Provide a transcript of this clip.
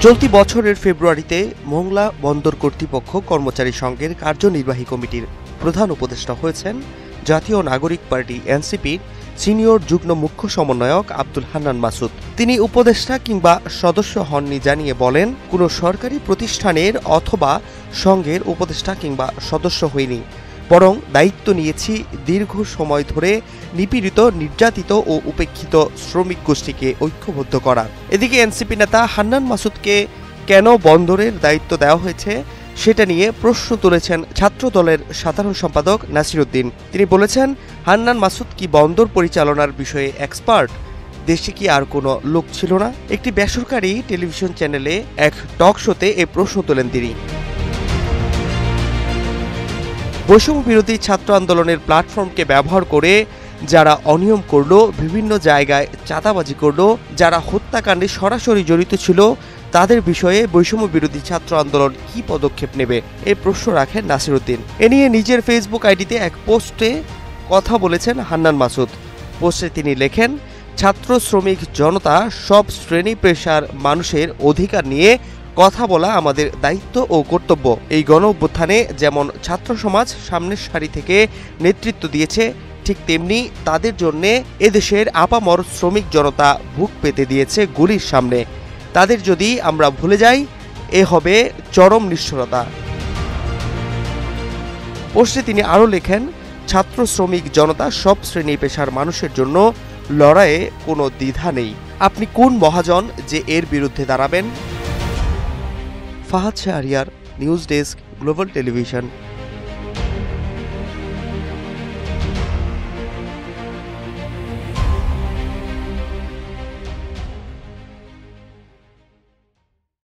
চলতি বছরের ফেব্রুয়ারিতে মোংলা বন্দর কর্তৃপক্ষ কর্মচারী সংঘের কার্যনির্বাহী কমিটির প্রধান উপদেষ্টা হয়েছেন জাতীয় নাগরিক পার্টি এনসিপির সিনিয়র যুগ্ম মুখ্য সমন্বয়ক আব্দুল হান্নান মাসুদ। তিনি উপদেষ্টা কিংবা সদস্য হননি জানিয়ে বলেন, কোনো সরকারি প্রতিষ্ঠানের অথবা সংঘের উপদেষ্টা কিংবা সদস্য হইনি, বরং দায়িত্ব নিয়েছি দীর্ঘ সময় ধরে নিপীড়িত, নির্যাতিত ও উপেক্ষিত শ্রমিক গোষ্ঠীকে ঐক্যবদ্ধ করা। এদিকে এনসিপি নেতা হান্নান মাসুদকে কেন বন্দরের দায়িত্ব দেওয়া হয়েছে সেটা নিয়ে প্রশ্ন তুলেছেন ছাত্র দলের সাধারণ সম্পাদক নাসির উদ্দিন। তিনি বলেছেন, হান্নান মাসুদ কি বন্দর পরিচালনার বিষয়ে এক্সপার্ট? দেশে কি আর কোনো লোক ছিল না? একটি বেসরকারি টেলিভিশন চ্যানেলে এক টক শোতে এ প্রশ্ন তোলেন তিনি। বৈষম্য বিরোধী ছাত্র আন্দোলনের প্ল্যাটফর্মকে ব্যবহার করে যারা অনিয়ম করল, বিভিন্ন জায়গায় চাঁদাবাজি করল, যারা হত্যাকাণ্ডে সরাসরি জড়িত ছিল, তাদের বিষয়ে বৈষম্য বিরোধী ছাত্র আন্দোলন কি পদক্ষেপ নেবে, এই প্রশ্ন রাখেন নাসির উদ্দিন। এ নিয়ে নিজের ফেসবুক আইডিতে এক পোস্টে কথা বলেছেন হান্নান মাসুদ। পোস্টে তিনি লেখেন, ছাত্র শ্রমিক জনতা সব শ্রেণী পেশার মানুষের অধিকার নিয়ে কথা বলা আমাদের দায়িত্ব ও কর্তব্য। এই গণ অভ্যুত্থানে যেমন ছাত্র সমাজ সামনের সারি থেকে নেতৃত্ব দিয়েছে, ঠিক তেমনি তাদের জন্যে এদেশের আপামর শ্রমিক জনতা বুক পেতে দিয়েছে গুলির সামনে। তাদের যদি আমরা ভুলে যাই, এ হবে চরম নিষ্ঠুরতা। পোস্টে তিনি আরও লেখেন, ছাত্র শ্রমিক জনতা সব শ্রেণী পেশার মানুষের জন্য লড়াইয়ে কোনো দ্বিধা নেই। আপনি কোন মহাজন যে এর বিরুদ্ধে দাঁড়াবেন? Fahad Shahriar, news desk, global television.